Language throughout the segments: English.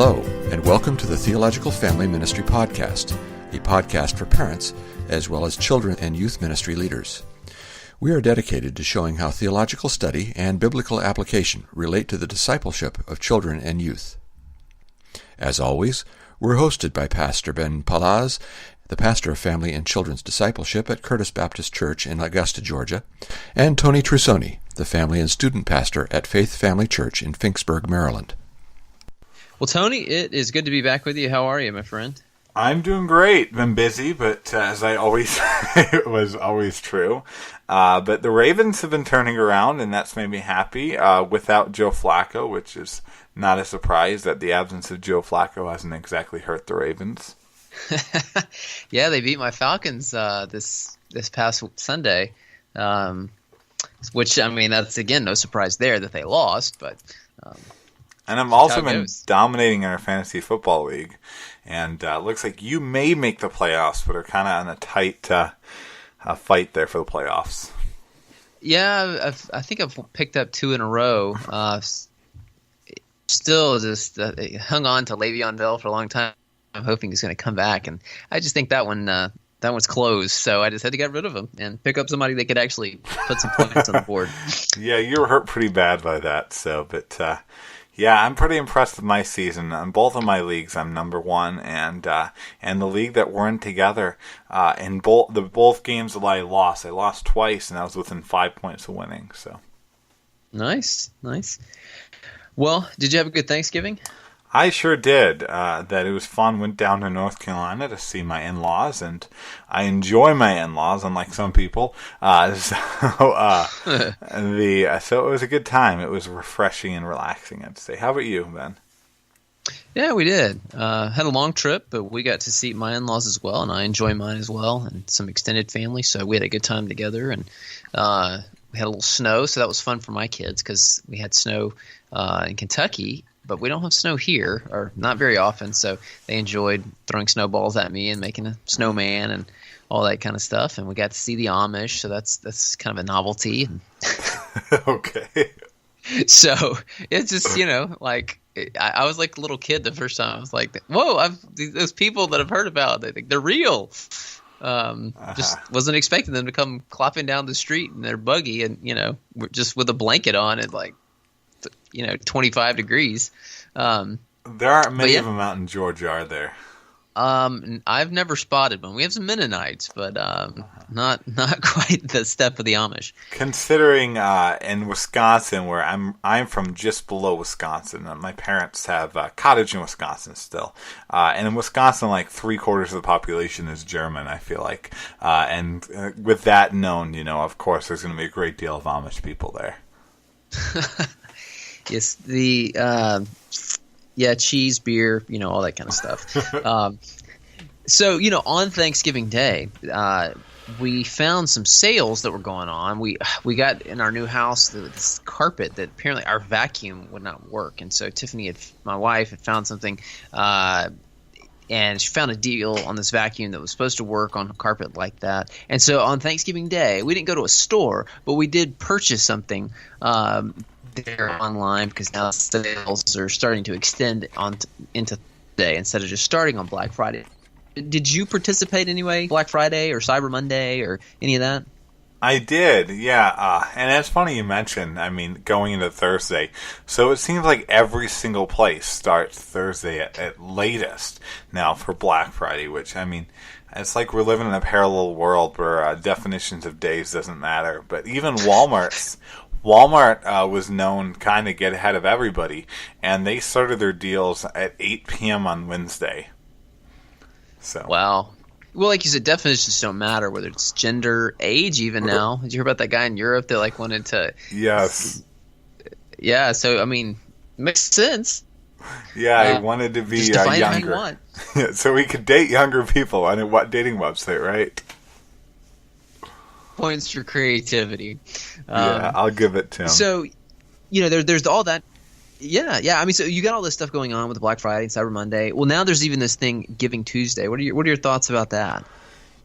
Hello, and welcome to the Theological Family Ministry Podcast, a podcast for parents as well as children and youth ministry leaders. We are dedicated to showing how theological study and biblical application relate to the discipleship of children and youth. As always, we're hosted by Pastor Ben Palaz, the pastor of family and children's discipleship at Curtis Baptist Church in Augusta, Georgia, and Tony Trusoni, the family and student pastor at Faith Family Church in Finksburg, Maryland. Well, Tony, it is good to be back with you. How are you, my friend? I'm doing great. Been busy, but as I always it was always true. But the Ravens have been turning around, and that's made me happy. Without Joe Flacco, which is not a surprise that the absence of Joe Flacco hasn't exactly hurt the Ravens. Yeah, they beat my Falcons this past Sunday, which, I mean, that's, again, no surprise there that they lost. But and I've also been dominating our fantasy football league, and looks like you may make the playoffs, but are kind of on a tight fight there for the playoffs. Yeah, I think I've picked up 2 in a row. Still just hung on to Le'Veon Bell for a long time. I'm hoping he's going to come back, and I just think that one's closed. So I just had to get rid of him and pick up somebody that could actually put some points on the board. Yeah, you were hurt pretty bad by that. So, but yeah, I'm pretty impressed with my season. On both of my leagues, I'm number one, and the league that we're in together, in both games that I lost twice, and I was within 5 points of winning. So nice. Well, did you have a good Thanksgiving? I sure did. That it was fun. Went down to North Carolina to see my in-laws, and I enjoy my in-laws, unlike some people. So it was a good time. It was refreshing and relaxing, I'd say. How about you, Ben? Yeah, we did. Had a long trip, but we got to see my in-laws as well, and I enjoy mine as well, and some extended family. So we had a good time together, and we had a little snow, so that was fun for my kids because we had snow in Kentucky. But we don't have snow here, or not very often, so they enjoyed throwing snowballs at me and making a snowman and all that kind of stuff. And we got to see the Amish, so that's kind of a novelty. Okay. So it's just, like I was like a little kid the first time. I was like, whoa, those people that I've heard about, they're real. Just wasn't expecting them to come clopping down the street in their buggy and, just with a blanket on and like, 25 degrees. There aren't many of them out in Georgia, are there? I've never spotted one. We have some Mennonites, but not quite the step of the Amish. Considering in Wisconsin, where I'm from, just below Wisconsin, my parents have a cottage in Wisconsin still, and in Wisconsin, like 3/4 of the population is German. I feel like, and with that known, of course, there's going to be a great deal of Amish people there. Yes, cheese, beer, all that kind of stuff. So, on Thanksgiving Day, we found some sales that were going on. We got in our new house this carpet that apparently our vacuum would not work, and so Tiffany, my wife, had found something, and she found a deal on this vacuum that was supposed to work on a carpet like that. And so on Thanksgiving Day, we didn't go to a store, but we did purchase something there online because now sales are starting to extend into day instead of just starting on Black Friday. Did you participate anyway, Black Friday or Cyber Monday or any of that? I did, yeah. And it's funny you mentioned, going into Thursday. So it seems like every single place starts Thursday at latest now for Black Friday, which, it's like we're living in a parallel world where definitions of days doesn't matter. But even Walmart was known kind of get ahead of everybody, and they started their deals at 8 p.m. on Wednesday. So wow. Well, like you said, definitions don't matter, whether it's gender, age even now. Did you hear about that guy in Europe that wanted to... Yes. Yeah, so, makes sense. Yeah, he wanted to be just define younger. How you want. So he could date younger people on a dating website, right? Points for creativity. Yeah, I'll give it to him. So, there's all that. Yeah. So you got all this stuff going on with Black Friday and Cyber Monday. Well, now there's even this thing, Giving Tuesday. What are your thoughts about that?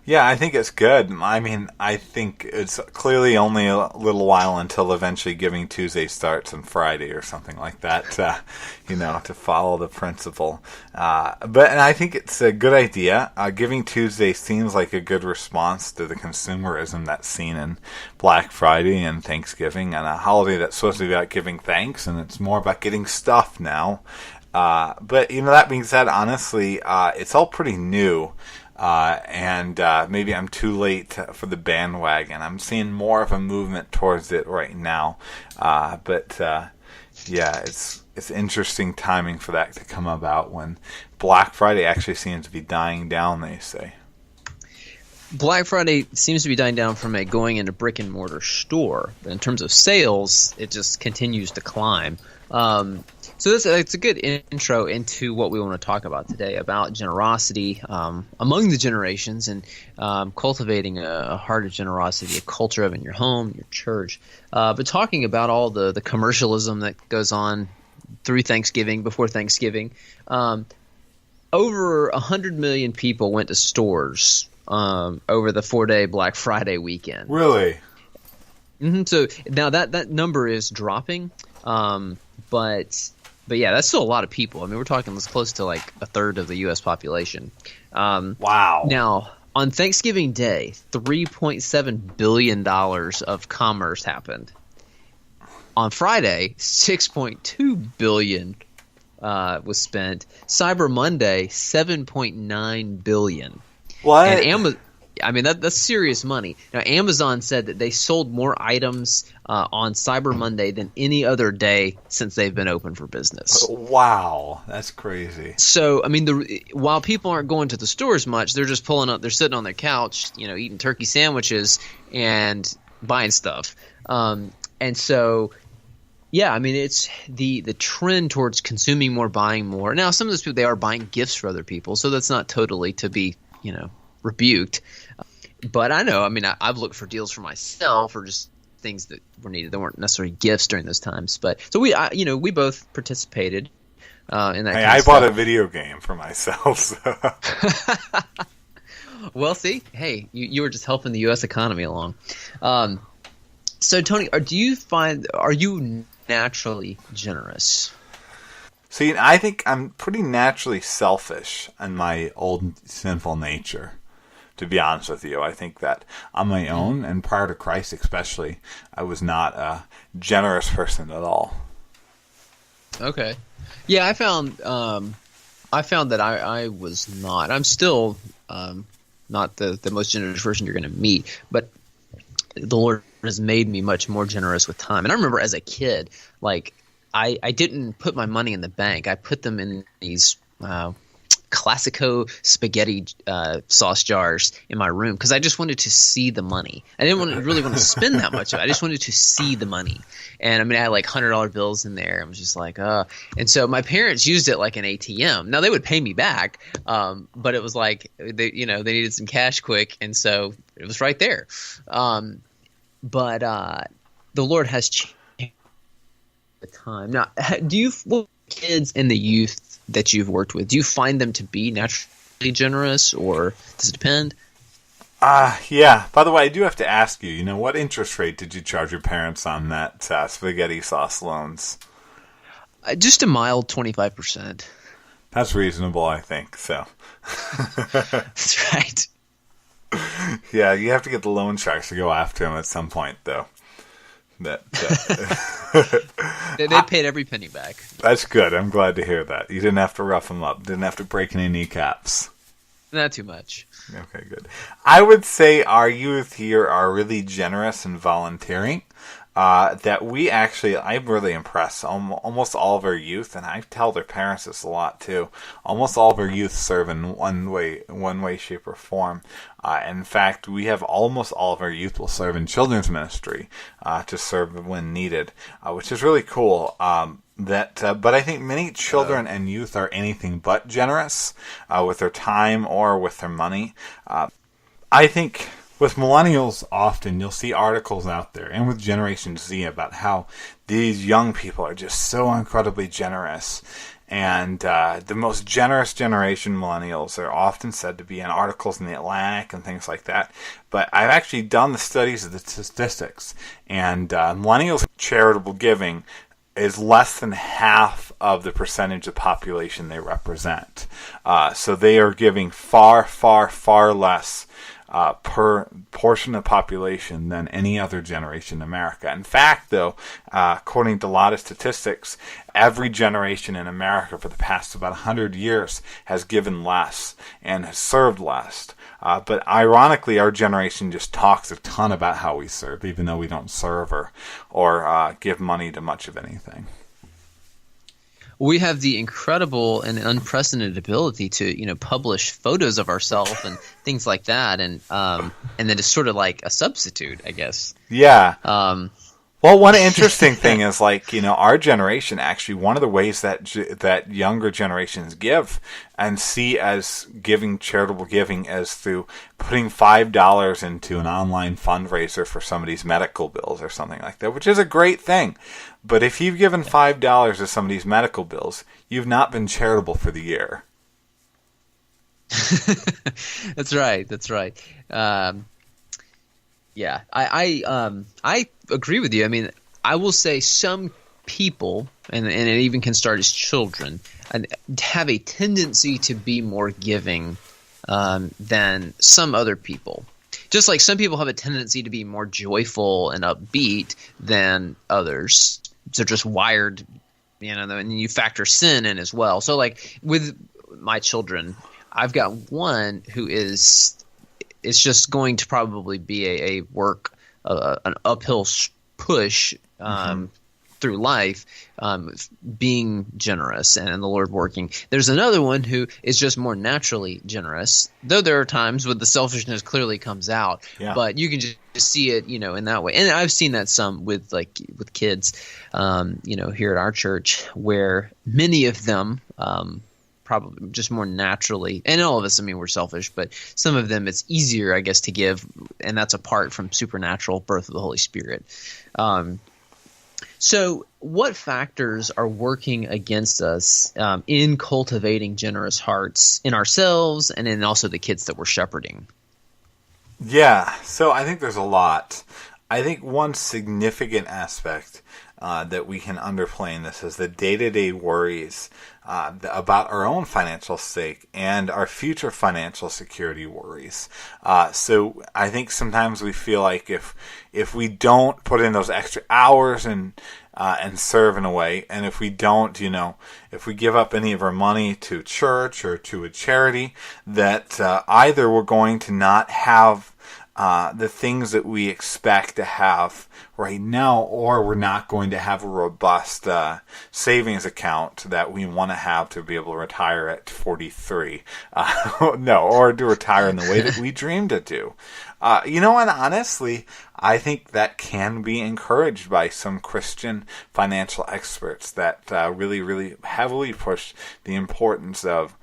Yeah, I think it's good. I mean, I think it's clearly only a little while until eventually Giving Tuesday starts on Friday or something like that, to follow the principle. And I think it's a good idea. Giving Tuesday seems like a good response to the consumerism that's seen in Black Friday and Thanksgiving, and a holiday that's supposed to be about giving thanks, and it's more about getting stuff now. But, that being said, honestly, it's all pretty new. And maybe I'm too late for the bandwagon. I'm seeing more of a movement towards it right now. It's interesting timing for that to come about when Black Friday actually seems to be dying down, they say. Black Friday seems to be dying down from a going into brick and mortar store. But in terms of sales, it just continues to climb. So it's a good intro into what we want to talk about today, about generosity among the generations, and cultivating a heart of generosity, a culture of it in your home, your church. But talking about all the commercialism that goes on through Thanksgiving, before Thanksgiving. Over 100 million people went to stores over the 4-day Black Friday weekend. Really? Mm-hmm. So now that number is dropping, but yeah, that's still a lot of people. I mean, we're talking close to like a third of the U.S. population. Wow. Now, on Thanksgiving Day, $3.7 billion of commerce happened. On Friday, $6.2 billion was spent. Cyber Monday, $7.9 billion. What? And that's serious money. Now, Amazon said that they sold more items on Cyber Monday than any other day since they've been open for business. Wow, that's crazy. So, I mean, while people aren't going to the stores much, they're just pulling up. They're sitting on their couch, eating turkey sandwiches and buying stuff. And so, yeah, I mean, it's the trend towards consuming more, buying more. Now, some of those people, they are buying gifts for other people, so that's not totally to be, rebuked. But I know, I mean, I've looked for deals for myself, or just things that were needed. They weren't necessarily gifts during those times. But so we both participated in that. Hey, I bought a video game for myself. So. Well, see, hey, you were just helping the U.S. economy along. So, Tony, are you naturally generous? See, I think I'm pretty naturally selfish in my old sinful nature. To be honest with you, I think that on my own, and prior to Christ especially, I was not a generous person at all. Okay. Yeah, I found that I was not. I'm still not the most generous person you're going to meet, but the Lord has made me much more generous with time. And I remember as a kid, like I didn't put my money in the bank. I put them in these Classico spaghetti sauce jars in my room because I just wanted to see the money. I didn't really want to spend that much of it. I just wanted to see the money. And I mean, I had like $100 bills in there. I was just like, And so my parents used it like an ATM. Now they would pay me back, but it was like they needed some cash quick, and so it was right there. But the Lord has changed the time. Now, kids and the youth that you've worked with, do you find them to be naturally generous, or does it depend? Yeah. By the way, I do have to ask you, what interest rate did you charge your parents on that spaghetti sauce loans? Just a mild 25%. That's reasonable, I think, so. That's right. Yeah, you have to get the loan sharks to go after him at some point, though. They paid every penny back. That's good. I'm glad to hear that. You didn't have to rough them up. Didn't have to break any kneecaps. Not too much. Okay, good. I would say our youth here are really generous and volunteering. That we actually, I'm really impressed. Almost all of our youth, and I tell their parents this a lot too, almost all of our youth serve in one way, shape, or form. In fact, we have almost all of our youth will serve in children's ministry to serve when needed, which is really cool. But I think many children and youth are anything but generous with their time or with their money. I think with millennials, often you'll see articles out there, and with Generation Z, about how these young people are just so incredibly generous. And the most generous generation, millennials, are often said to be in articles in the Atlantic and things like that. But I've actually done the studies of the statistics, and millennials' charitable giving is less than half of the percentage of population they represent. So they are giving far, far, far less per portion of population than any other generation in America. In fact, though, according to a lot of statistics, every generation in America for the past about 100 years has given less and has served less. But ironically, our generation just talks a ton about how we serve, even though we don't serve or give money to much of anything. We have the incredible and unprecedented ability to, publish photos of ourselves and things like that, and then it's sort of like a substitute, I guess. Yeah. Well, one interesting thing is, our generation, actually, one of the ways that younger generations give and see as charitable giving as through putting $5 into an online fundraiser for somebody's medical bills or something like that, which is a great thing. But if you've given $5 to somebody's medical bills, you've not been charitable for the year. That's right. Yeah, I agree with you. I mean, I will say some people, and it even can start as children, have a tendency to be more giving than some other people. Just like some people have a tendency to be more joyful and upbeat than others. They're just wired, and you factor sin in as well. So like with my children, I've got one who is – it's just going to probably be an uphill push through life, being generous and the Lord working. There's another one who is just more naturally generous, though there are times when the selfishness clearly comes out. Yeah. But you can just see it, in that way. And I've seen that some with kids, here at our church, where many of them probably just more naturally, and all of us, we're selfish, but some of them it's easier, I guess, to give, and that's apart from supernatural birth of the Holy Spirit. So what factors are working against us in cultivating generous hearts in ourselves and in also the kids that we're shepherding? Yeah, so I think there's a lot. I think one significant aspect that we can underplay in this is the day-to-day worries about our own financial stake and our future financial security worries. So I think sometimes we feel like if we don't put in those extra hours and serve in a way, and if we don't, if we give up any of our money to church or to a charity, that either we're going to not have the things that we expect to have right now, or we're not going to have a robust savings account that we want to have to be able to retire at 43. Or to retire in the way that we dreamed it to. And honestly, I think that can be encouraged by some Christian financial experts that really, really heavily push the importance of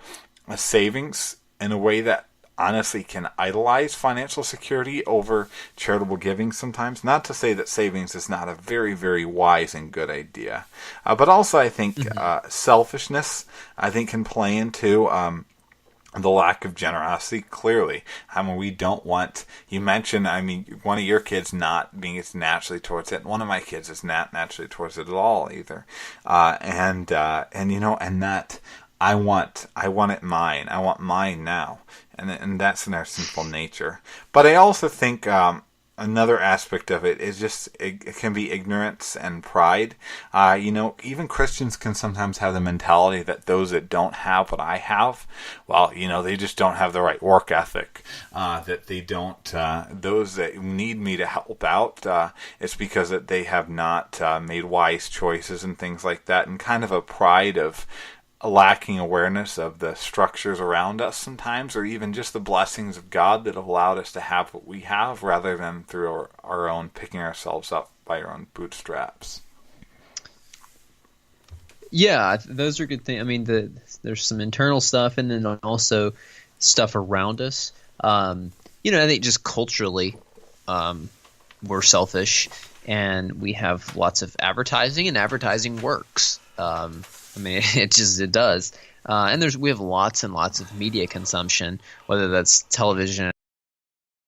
savings in a way that honestly can idolize financial security over charitable giving sometimes. Not to say that savings is not a very, very wise and good idea. But also I think selfishness, I think, can play into the lack of generosity, clearly. We don't want, you mentioned, one of your kids not being as naturally towards it. One of my kids is not naturally towards it at all either. And that I want it mine. I want mine now. And that's in our sinful nature. But I also think another aspect of it is just it can be ignorance and pride. Even Christians can sometimes have the mentality that those that don't have what I have, they just don't have the right work ethic. That they don't, those that need me to help out, it's because that they have not made wise choices and things like that, and kind of a pride of lacking awareness of the structures around us sometimes, or even just the blessings of God that have allowed us to have what we have, rather than through our own picking ourselves up by our own bootstraps. Yeah, those are good things. There's some internal stuff, and then also stuff around us. I think just culturally, we're selfish, and we have lots of advertising, and advertising works. I mean, it does. And we have lots and lots of media consumption, whether that's television